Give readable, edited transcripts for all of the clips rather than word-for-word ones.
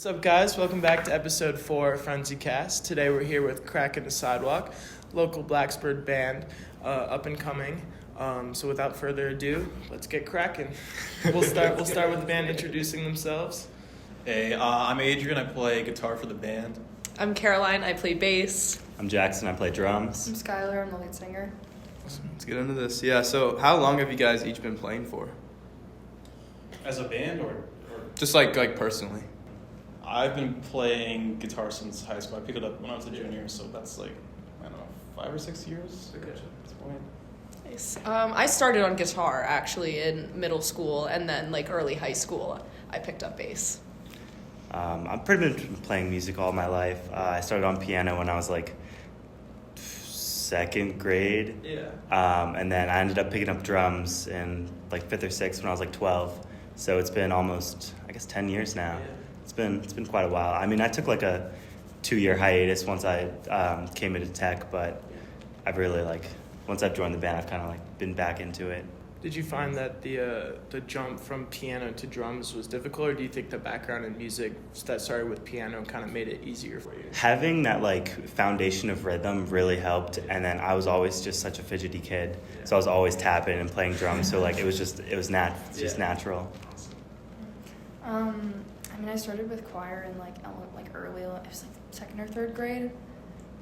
What's up, guys? Welcome back to episode 4 of Frenzycast. Today we're here with Crack in the Sidewalk, local Blacksburg band, up and coming. So without further ado, let's get cracking. We'll start with the band introducing themselves. Hey, I'm Adrian. I play guitar for the band. I'm Caroline. I play bass. I'm Jackson. I play drums. I'm Skylar. I'm the lead singer. Let's get into this. Yeah, so how long have you guys each been playing for? As a band or? Just like personally. I've been playing guitar since high school. I picked it up when I was a junior, so that's like, I don't know, 5 or 6 years at this point. Nice. I started on guitar actually in middle school, and then like early high school, I picked up bass. I've pretty much been playing music all my life. I started on piano when I was like second grade. Yeah. And then I ended up picking up drums in like 5th or 6th when I was like 12. So it's been almost, I guess, 10 years now. Yeah. It's been quite a while. I mean, I took like a 2-year hiatus once I came into tech, but I've really once I've joined the band, I've kind of been back into it. Did you find that the jump from piano to drums was difficult, or do you think the background in music that started with piano kind of made it easier for you? Having that foundation of rhythm really helped, and then I was always just such a fidgety kid, so I was always tapping and playing drums. So it was just natural. I mean, I started with choir in early, it was second or third grade,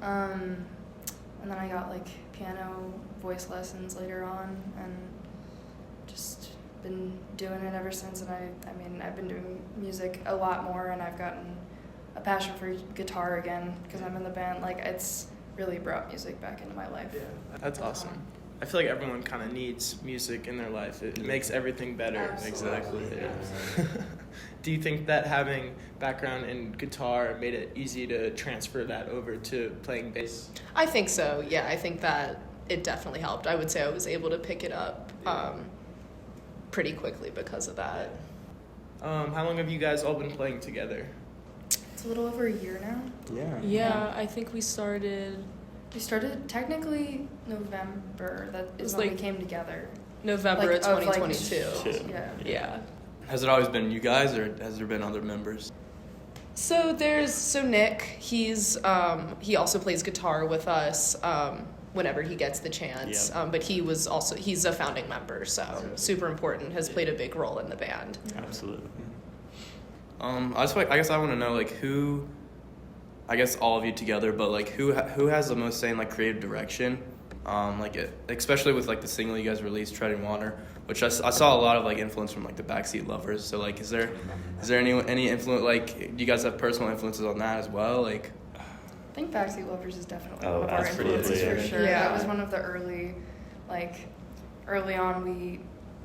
and then I got piano voice lessons later on, and just been doing it ever since. And I've been doing music a lot more, and I've gotten a passion for guitar again because I'm in the band. It's really brought music back into my life. Yeah, that's awesome. I feel like everyone kind of needs music in their life. It makes everything better. Absolutely. Exactly. Yeah. Do you think that having background in guitar made it easy to transfer that over to playing bass? I think so. Yeah, I think that it definitely helped. I would say I was able to pick it up pretty quickly because of that. How long have you guys all been playing together? It's a little over a year now. Yeah, I think we started We started technically November. That is when we came together. November of 2022. Yeah. Has it always been you guys, or has there been other members? So Nick, he also plays guitar with us whenever he gets the chance. Yep. But he's a founding member, so super important, has played a big role in the band. Absolutely. I guess I want to know who, I guess all of you together, but who has the most say in creative direction, especially with the single you guys released, Treading Water, which I saw a lot of influence from the Backseat Lovers. So is there any influence? Do you guys have personal influences on that as well? I think Backseat Lovers is definitely Oh, one of our influences for sure. Yeah. That was one of the early on we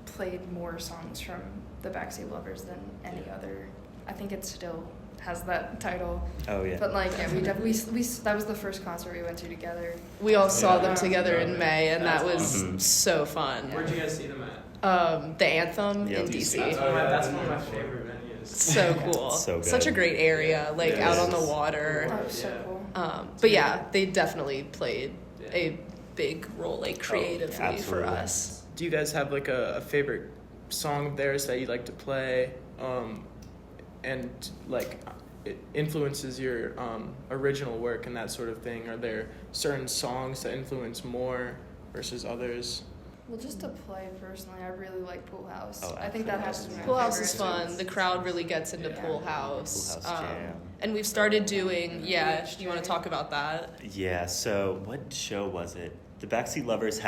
played more songs from the Backseat Lovers than any other. I think it still has that title. Oh yeah. But we that was the first concert we went to together. We all saw them together in May, and that was awesome. So fun. Where'd you guys see them at? The Anthem in DC. That's one of my favorite venues. So cool. So good. Such a great area, out on the water. That was so cool. But yeah, they definitely played a big role creatively for us. Do you guys have a favorite song of theirs that you like to play, and it influences your original work and that sort of thing? Are there certain songs that influence more versus others? Well, just to play personally, I really like Pool House. Oh, I think that has to be my Pool House is favorite. fun. The crowd really gets into Pool House. Pool House Jam. And we've started doing, you want to talk about that? Yeah, so what show was it? The Backseat Lovers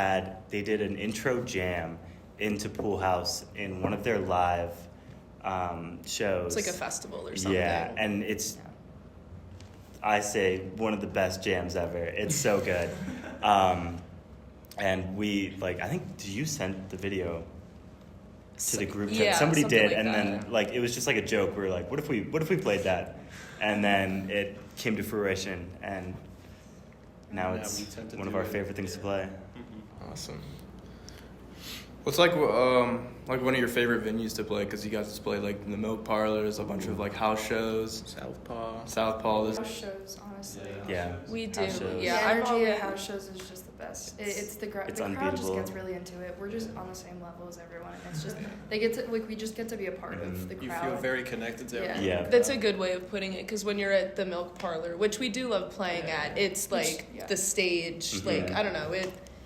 they did an intro jam into Pool House in one of their live shows. It's like a festival or something. Yeah, and I say, one of the best jams ever. It's so good. And we, I think, did you send the video to the group chat? Yeah, somebody did, like and that. then, it was just a joke. We were like, what if we played that? And then it came to fruition, and now Yeah, it's we tend to one of do our it. favorite things to play. Awesome. What's one of your favorite venues to play? Because you guys just play the Milk Parlors, a bunch of house shows. Southpaw. Southpaw. House shows, honestly. Yeah. We do, House shows. yeah. The energy I've at house shows is just the best. Yes, it's the crowd. It's The crowd just unbeatable. gets really into it. We're just on the same level as everyone, and it's just we just get to be a part of the You crowd. feel very connected to everyone. Yeah. That's a good way of putting it, because when you're at the Milk Parlor, which we do love playing at, it's like yeah. the stage, like, I don't know,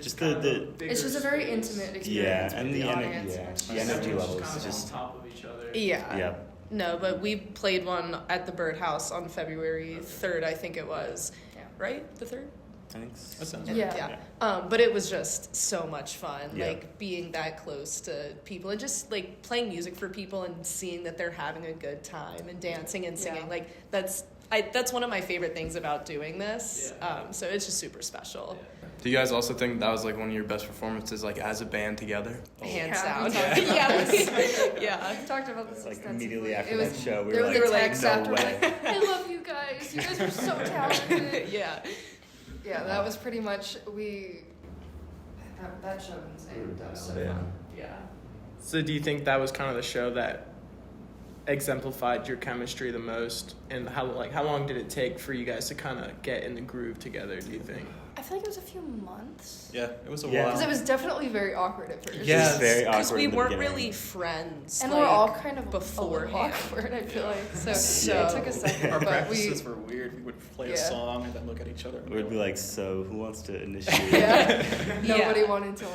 Just It's just a very intimate experience with the audience. and it's the just energy so levels kind of just on top of each other. yeah. yeah. No, but we played one at the Birdhouse on February 3rd, I think it was. Yeah. Right? The 3rd? I think so. That sounds Yeah. right. Yeah. But it was just so much fun, Yeah. like being that close to people and just like playing music for people and seeing that they're having a good time and dancing and singing. Yeah. Like that's one of my favorite things about doing this. So it's just super special. Do you guys also think that was like one of your best performances, like as a band together? Hands Yeah, down. we talked about Yeah. this. Yeah. We talked about this Like extensively. immediately after It was, that show, we there were were like, texts no after, way. like, I love you guys. You guys are so talented. Yeah. Yeah, that was pretty much that show was insane. That was so fun. Yeah. So do you think that was kind of the show that exemplified your chemistry the most, and how long did it take for you guys to kind of get in the groove together, do you think? I feel like it was a few months. Yeah, it was a Yeah. while. Because it was definitely very awkward at first. Yeah, it's very awkward. Because we in the weren't beginning. really friends. And like, we're all kind of beforehand. awkward, I feel like. So Yeah. it took a second, Our but practices were weird. We would play a Yeah. song and then look at each other. We'd be like, so who wants to initiate? yeah, Yeah. nobody wanted to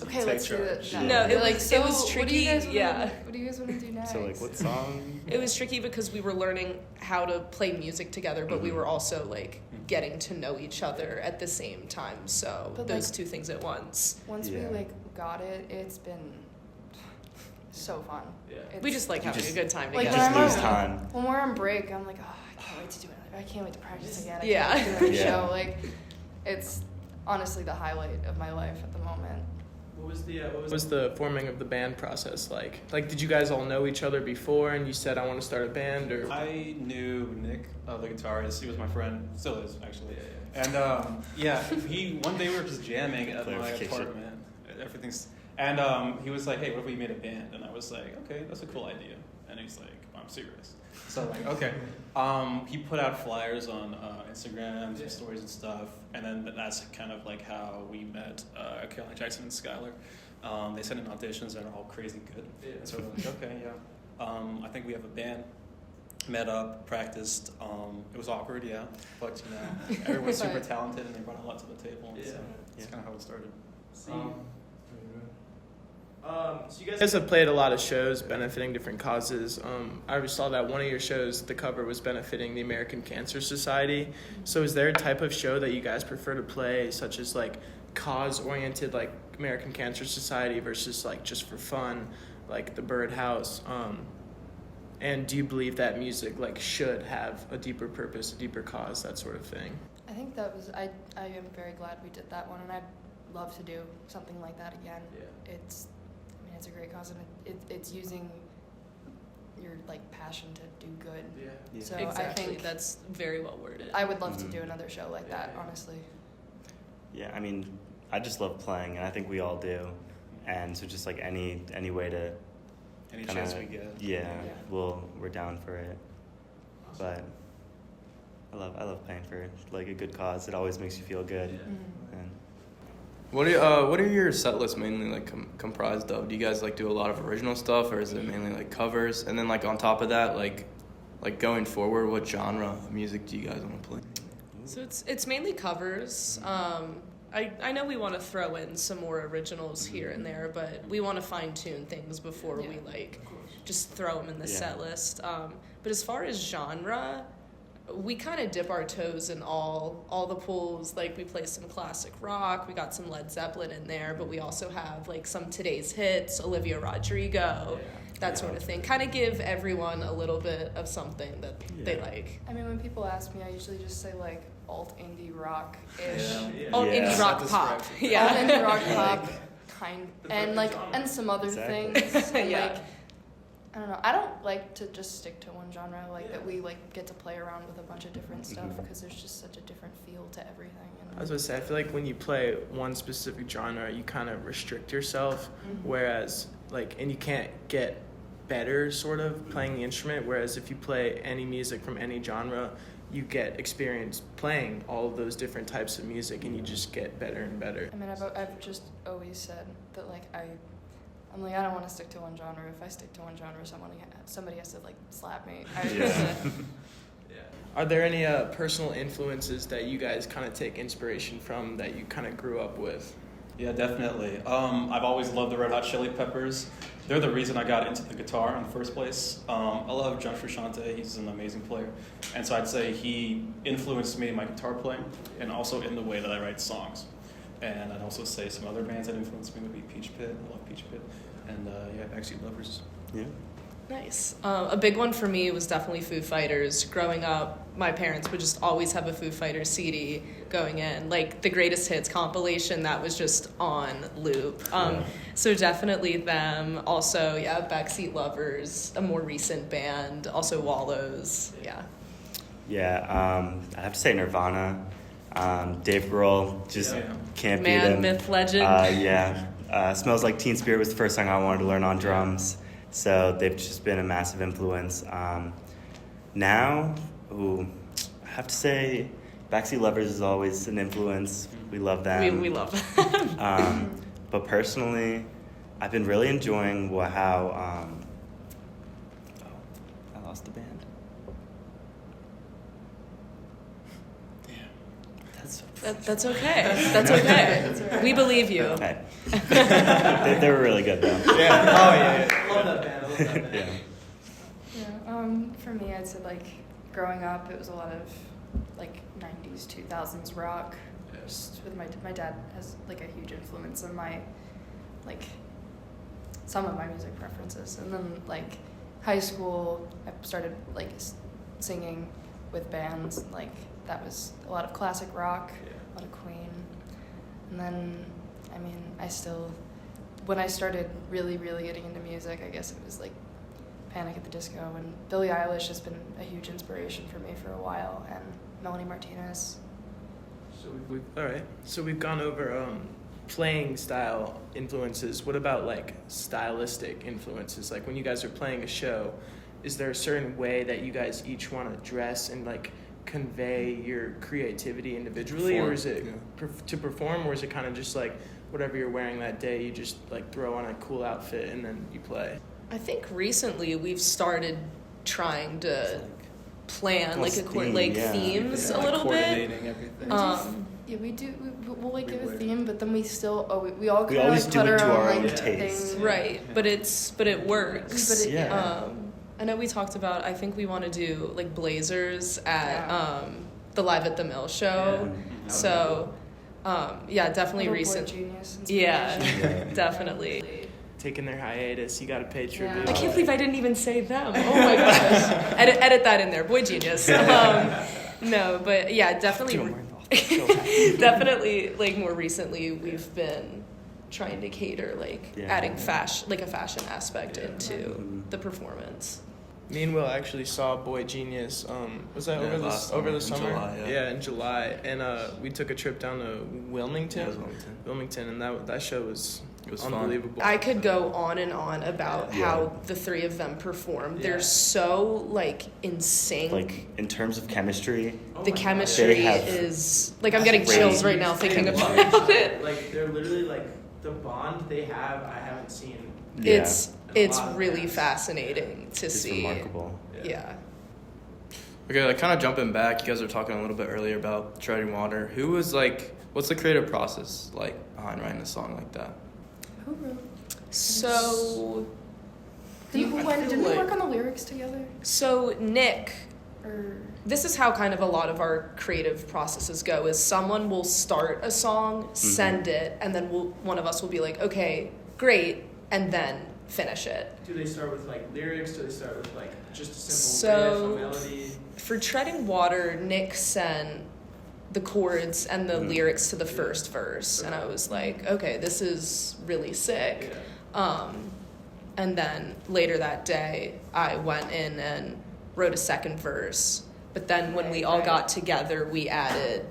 okay, Take let's do charge. this. No, it like was- so. it was What do tricky, you guys wanna, yeah. What do you guys want to do next? So like, what song? It was tricky because we were learning how to play music together, but we were also like getting to know each other at the same time. So But, those like, two things at once. Once Yeah. we got it, it's been so fun. Yeah. We just like You having just- a good time Like, together. Just when I'm lose on- time. When we're on break, I'm like, oh, I can't wait to do it. I can't wait to practice again. I Yeah. can't wait to do another Yeah. show. Like, it's honestly the highlight of my life at the moment. What was the forming of the band process like? Like, did you guys all know each other before, and you said, I want to start a band, or? I knew Nick, the guitarist. He was my friend. Still is, actually. And he one day we were just jamming at my Clarification. apartment. Everything's and he was like, "Hey, what if we made a band?" And I was like, "Okay, that's a cool idea." And he's like, "I'm serious." So I'm like, okay. He put out flyers on Instagram, some stories and stuff, and then that's kind of like how we met Caroline Jackson and Skylar. They sent in auditions that are all crazy good. And so we're like, okay, yeah. I think we have a band. Met up, practiced. It was awkward, yeah, but you know, everyone's super talented and they brought a lot to the table. Yeah. So that's kind of how it started. So you guys have played a lot of shows benefiting different causes. I always saw that one of your shows, the cover was benefiting the American Cancer Society. So is there a type of show that you guys prefer to play, such as like cause-oriented, like American Cancer Society, versus like just for fun, like the Birdhouse? And do you believe that music like should have a deeper purpose, a deeper cause, that sort of thing? I think that was I am very glad we did that one, and I'd love to do something like that again. Yeah. It's a great cause, and it's using your like passion to do good. Yeah. So Exactly. I think That's very well worded. I would love to do another show like that, honestly. Yeah, I mean, I just love playing, and I think we all do. And so just like any way to Any kinda, chance we get. yeah, we're down for it. But I love playing for like a good cause. It always makes you feel good. And What are your set lists mainly like comprised of? Do you guys like do a lot of original stuff, or is it mainly like covers? And then like on top of that, like going forward, what genre of music do you guys want to play? So it's mainly covers. I know we want to throw in some more originals here and there, but we want to fine tune things before we like just throw them in the set list. But as far as genre, we kind of dip our toes in all the pools. Like we play some classic rock, we got some Led Zeppelin in there, but we also have like some today's hits, Olivia Rodrigo, that sort of thing. Kind of give everyone a little bit of something that they like. I mean, when people ask me, I usually just say like alt indie rock ish. Oh, Yeah. indie rock pop. Alt Yeah. indie rock pop kind, and like and some other Exactly. things. And, Yeah. like, I don't know. I don't like to just stick to one genre. Like that we like get to play around with a bunch of different stuff because there's just such a different feel to everything. I was gonna say, I feel like when you play one specific genre, you kind of restrict yourself, whereas like, and you can't get better sort of playing the instrument. Whereas if you play any music from any genre, you get experience playing all of those different types of music, and you just get better and better. I mean, I've just always said that like I'm like I don't want to stick to one genre. If I stick to one genre, somebody has to like slap me. Are there any personal influences that you guys kind of take inspiration from that you kind of grew up with? Yeah, definitely. I've always loved the Red Hot Chili Peppers. They're the reason I got into the guitar in the first place. I love John Frusciante. He's an amazing player. And so I'd say he influenced me in my guitar playing and also in the way that I write songs. And I'd also say some other bands that influenced me would be Peach Pit. I love Peach Pit. And Backseat Lovers. Yeah. Nice. A big one for me was definitely Foo Fighters. Growing up, my parents would just always have a Foo Fighters CD going in, like the greatest hits compilation that was just on loop. So definitely them. Also, Backseat Lovers, a more recent band. Also Wallows. Yeah. Yeah, I have to say Nirvana. Dave Grohl just can't beat him. Myth, legend. Smells Like Teen Spirit was the first song I wanted to learn on drums. So they've just been a massive influence. Now, I have to say, Backseat Lovers is always an influence. We love them. We love them. But personally, I've been really enjoying how... I lost the band. That's okay. That's okay. We believe you. Okay. they were really good, though. Love that band. For me, I'd say like growing up, it was a lot of like 90s, 2000s rock. Just with my dad has like a huge influence on my like some of my music preferences. And then like high school, I started like singing with bands. And, like that was a lot of classic rock, a lot of Queen. And then, I mean, when I started really, really getting into music, I guess it was like Panic at the Disco, and Billie Eilish has been a huge inspiration for me for a while, and Melanie Martinez. So we've gone over playing style influences. What about like stylistic influences? Like when you guys are playing a show, is there a certain way that you guys each want to dress and like convey your creativity individually, or is it to perform, or is it kind of just like whatever you're wearing that day, you just like throw on a cool outfit and then you play? I think recently we've started trying to plan like themes a little bit. Coordinating everything. We do. We'll like give a theme, but then we still we all kind of always like do put it our to own our own like taste. thing. Right, but it works. But I know we talked about, I think we want to do like blazers at the Live at the Mill show. Yeah. So definitely Little recent. Boy Genius Yeah, definitely. Taking their hiatus, you got to pay tribute. I can't believe I didn't even say them. Oh my gosh. edit that in there. Boy Genius. No, but yeah, definitely. Definitely, like more recently, we've been trying to cater adding a fashion aspect into the performance. Me and Will actually saw Boy Genius. Was that over the summer? July, in July, and we took a trip down to Wilmington. Yeah, it was Wilmington, and that show was fun. unbelievable. I could go on and on about how the three of them performed. They're so in sync. Like in terms of chemistry, the chemistry is I'm getting chills right now thinking about it. Like they're literally the bond they have. I haven't seen. Yeah. It's really fascinating to It's see. remarkable. Yeah. Okay, kind of jumping back, you guys were talking a little bit earlier about treading water. Who was what's the creative process behind writing a song like that? Who wrote? So Didn't we work on the lyrics together? So Nick, Or this is how kind of a lot of our creative processes go, is someone will start a song, send it, and then one of us will be like, okay, great, and then finish it. Do they start with lyrics? Do they start with just a So simple riff, a melody? for Treading Water, Nick sent the chords and the lyrics to the first verse, and I was like, okay, this is really sick. And then later that day, I went in and wrote a second verse. But then when we all got together, we added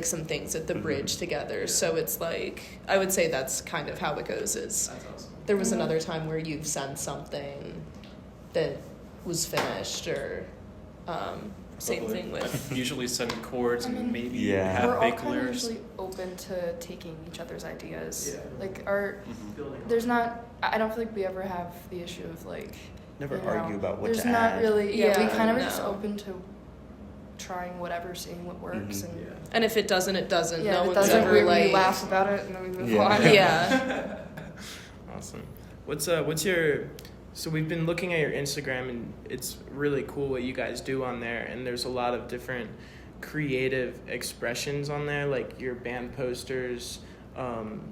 some things at the bridge together. So it's I would say that's kind of how it goes. Is That's awesome. there was another time where you've sent something that was finished, or Same Hopefully. thing with. I usually send chords I mean, and maybe Yeah. We're half all baked kind of lyrics. usually open to taking each other's ideas. Yeah. Like our, Mhm. there's not. I don't feel like we ever have the issue of like. Never you know, argue about what there's to not add. really. Yeah, we Yeah, kind of are just no. open to trying whatever, seeing what works, Mhm. and Yeah. And if it doesn't, it doesn't. yeah, no if it one's doesn't. ever We like. laugh about it and then we move Yeah. on. Yeah. Awesome. What's your so we've been looking at your Instagram and it's really cool what you guys do on there, and there's a lot of different creative expressions on there, like your band posters,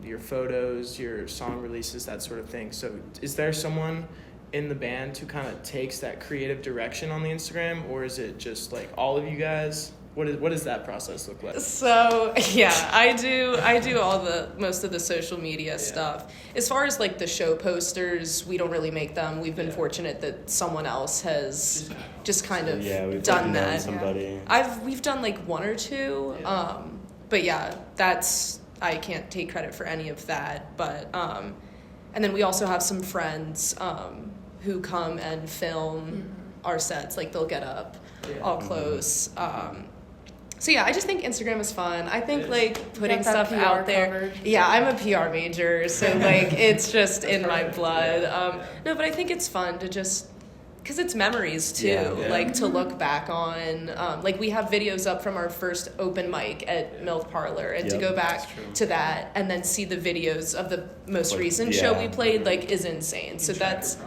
your photos, your song releases, that sort of thing. So is there someone in the band who kind of takes that creative direction on the Instagram, or is it just like all of you guys? What does that process look like? So yeah, I do all the most of the social media stuff. As far as like the show posters, we don't really make them. We've been fortunate that someone else has just kind of Yeah, we've done known that. somebody. We've done like one or two, but yeah, I can't take credit for any of that. But and then we also have some friends who come and film our sets. Like they'll get up all close. So yeah, I just think Instagram is fun. I think like putting Got that stuff PR out there. covered. Yeah, I'm a PR major, so like it's just in my blood. No, but I think it's fun to just because it's memories too, Yeah. like to look back on. Like we have videos up from our first open mic at MILF Parlor, and to Yep, go back that's true. to that and then see the videos of the most Like, recent show yeah. we played, like is insane. So that's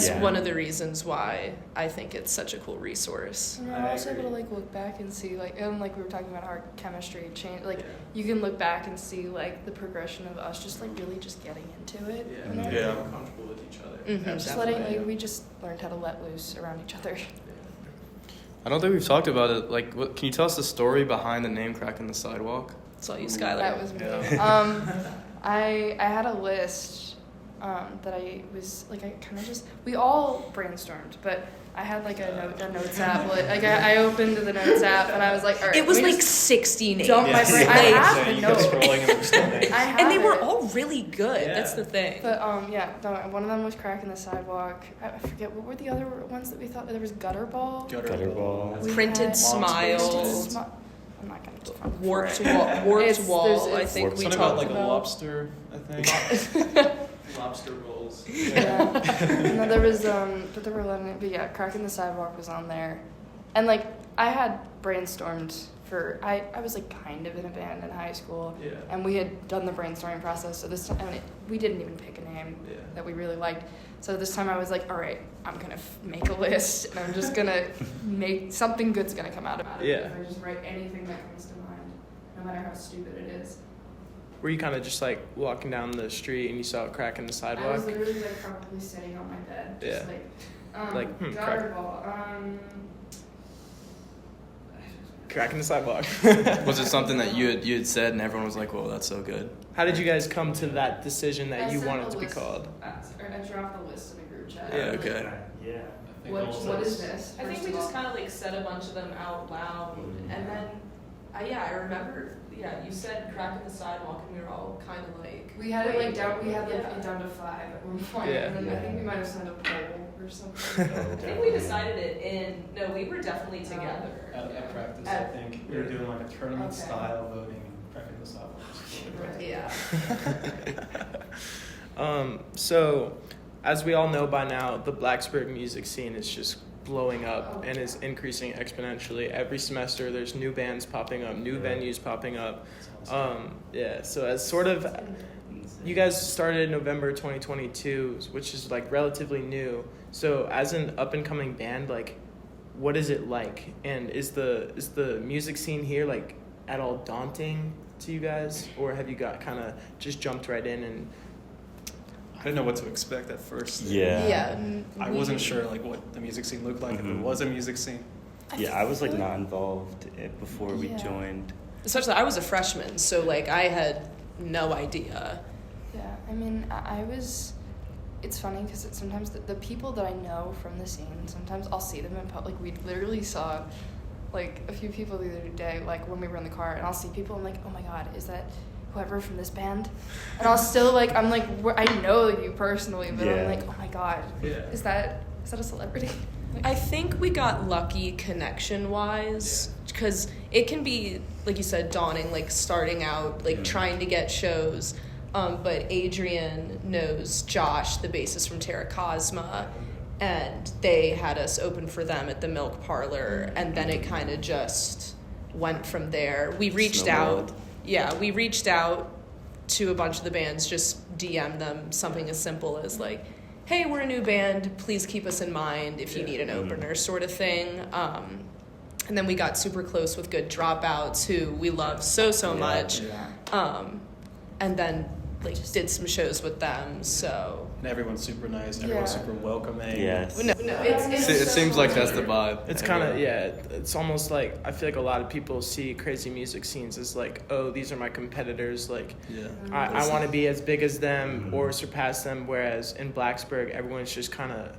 Yeah. one of the reasons why I think it's such a cool resource. And we're also able to like look back and see like, and like we were talking about how our chemistry changed. Like you can look back and see like the progression of us just like really just getting into it. you know? Yeah. Comfortable with each other. Mhm. Just letting like we just learned how to let loose around each other. I don't think we've talked about it. Like, can you tell us the story behind the name Cracking the Sidewalk? It's all you, Skylar. That was me. Yeah. I had a list that I was like I kind of just we all brainstormed, but I had like a notes app. Like I opened the notes app and I was like, all right. It was let me like just 60 names. dump my brain. I Like- have the you kept notes. scrolling and there were still names. I have and they were it. all really good. Yeah. That's the thing. But yeah, one of them was Cracking the Sidewalk. I forget what were the other ones that we thought. There was Gutterball. Gutterball. We Printed had- Smile. I'm not gonna define it for Warped it. Warped Wall. I it's- think Warped we Something talked about like about. a lobster, I think. Lobster rolls. Yeah. And then there was but there were 11. But yeah, Cracking the Sidewalk was on there, and like I had brainstormed for I was like kind of in a band in high school, Yeah. and we had done the brainstorming process. So this time, and we didn't even pick a name Yeah. that we really liked. So this time I was like, all right, I'm gonna make a list, and I'm just gonna make something good's gonna come out of it. Yeah. I just write anything that comes to mind, no matter how stupid it is. Were you kind of just like walking down the street and you saw it cracking the I sidewalk? was literally like probably sitting on my bed, just Yeah. like crack. Gutterball. Cracking the sidewalk. Was it something that you had said and everyone was like, "Whoa, that's so good"? How did you guys come to that decision that I you sent wanted the to be list- called? I dropped the list in a group chat. Yeah, I was like, okay. Yeah. What is this? I think first we of just all? kind of like said a bunch of them out loud, and then I remember. Yeah, you said Cracking the Sidewalk, and we were all kind of like. We had it like wait, down. We had like yeah. it down to 5 at one point, Yeah. and then I Yeah. think we might have sent a poll or something. I think we decided it in. No, we were definitely together. At practice, I At- think we were doing like a tournament Okay. style voting and Cracking the Sidewalk. Yeah. So, as we all know by now, the Blacksburg music scene is just blowing up and is increasing exponentially. Every semester, there's new bands popping up, new venues popping up. Yeah, so as sort of, you guys started in November 2022, which is like relatively new. So as an up and coming band, like, what is it like? And is the music scene here like at all daunting to you guys, or have you got kind of just jumped right in and? I didn't know what to expect at first. Yeah. Yeah. I wasn't sure like what the music scene looked like, if it Mhm. was a music scene. Yeah, I was like not involved before we Yeah. joined. Especially, I was a freshman, so like I had no idea. Yeah, I mean, I was. It's funny because sometimes the people that I know from the scene, sometimes I'll see them in public. We literally saw, like, a few people the other day, like when we were in the car, and I'll see people. I'm like, oh my god, is that whoever from this band? And I'll still like, I know you personally, but Yeah. I'm like, oh my god, Yeah. is that a celebrity? I think we got lucky connection-wise, because it can be, like you said, daunting, like starting out, like trying to get shows. But Adrian knows Josh, the bassist from Terra Cosma, and they had us open for them at the Milk Parlor, and then it kind of just went from there. We reached out to a bunch of the bands, just DM them something as simple as like, hey, we're a new band, please keep us in mind if you need an opener, sort of thing. And then we got super close with Good Dropouts, who we love so much. And then like did some shows with them, so. And everyone's super nice, everyone's super welcoming. Yes. No, It seems like that's the vibe. It's kind of, it's almost like, I feel like a lot of people see crazy music scenes as like, oh, these are my competitors, like, I want to be as big as them or surpass them, whereas in Blacksburg, everyone's just kind of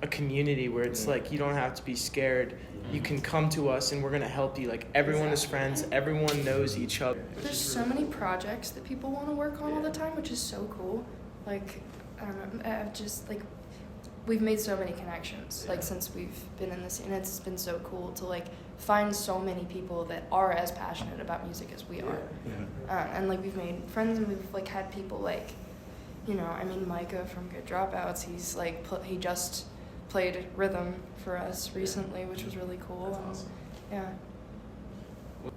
a community where it's like, you don't have to be scared. You can come to us and we're going to help you. Like, everyone is friends, everyone knows each other. There's so many projects that people want to work on all the time, which is so cool. Like, I don't know, I've just, like, we've made so many connections, like, since we've been in this, and it's been so cool to, like, find so many people that are as passionate about music as we are. And, like, we've made friends, and we've, like, had people, like, you know, I mean, Micah from Good Dropouts, he's, like, he just played rhythm for us recently, which was really cool. That's awesome.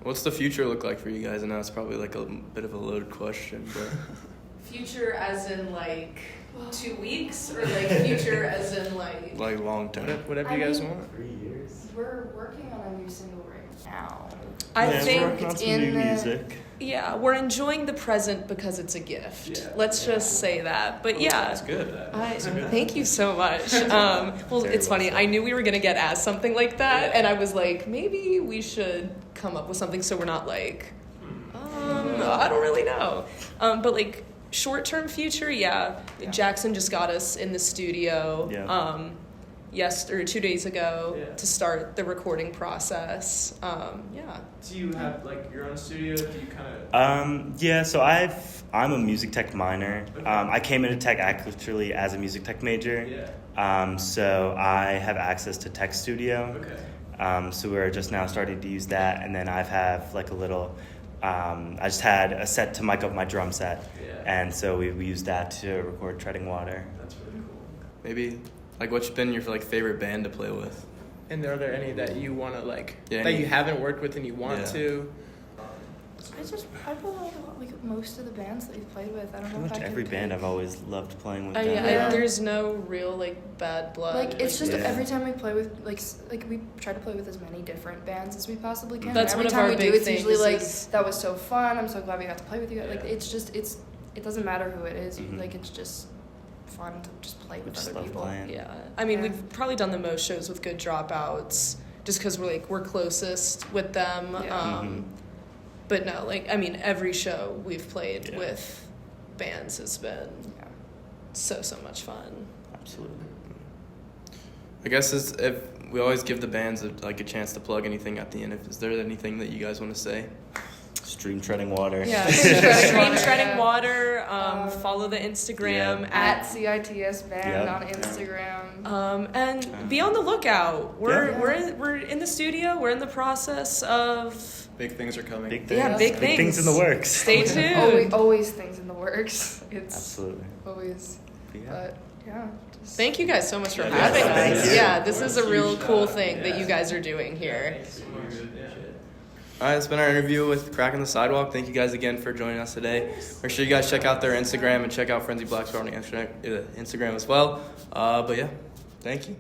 What's the future look like for you guys? I know it's probably like a bit of a loaded question, but Future as in like 2 weeks, or like future as in like long term. Whatever you guys want. 3 years. We're working on a new single right now. I We're think working on some new music. we're enjoying the present because it's a gift. Let's just say that. But That's good. thank you so much. Well, it's funny. I knew we were gonna get asked something like that, and I was like, maybe we should come up with something so we're not like, I don't really know. But like short-term future, Jackson just got us in the studio. 2 days ago to start the recording process. Do you have like your own studio? Do you kind of? So I'm a music tech minor. I came into tech actually as a music tech major. So I have access to Tech Studio. So we're just now starting to use that, and then I have like a little. I just had a set to mic up my drum set, and so we used that to record Treading Water. That's really cool. Maybe like what's been your like favorite band to play with? And are there any that you want to like that any- you haven't worked with and you want to? I play like most of the bands that we've played with. I don't know Pretty if much I can every band pick. I've always loved playing with. There's no real like bad blood. Like it's just Yeah. every time we play with like we try to play with as many different bands as we possibly can. That's and every one of time our we do, big it's usually like things that was so fun. I'm so glad we got to play with you. Like it doesn't matter who it is. Like it's just fun to just play with just other love people. playing. I mean, we've probably done the most shows with Good Dropouts, just because we're closest with them. But no, like I mean, every show we've played with bands has been so much fun. Absolutely. I guess if we always give the bands a chance to plug anything at the end. Is there anything that you guys want to say? Stream Treading Water. Yeah, Stream Treading Water. Follow the Instagram At CITS band on Yep. Instagram. and be on the lookout. We're in the studio. We're in the process of Big things are coming. Big things. Yeah, big things. in the works. Stay tuned. Always things in the works. It's Absolutely. always. But just Thank you guys so much for Yeah, having thank us. you. Yeah, this is a real cool thing that you guys are doing here. All right, that's been our interview with Cracking the Sidewalk. Thank you guys again for joining us today. Make sure you guys check out their Instagram and check out Frenzy Blackstar on Instagram as well. But yeah, thank you.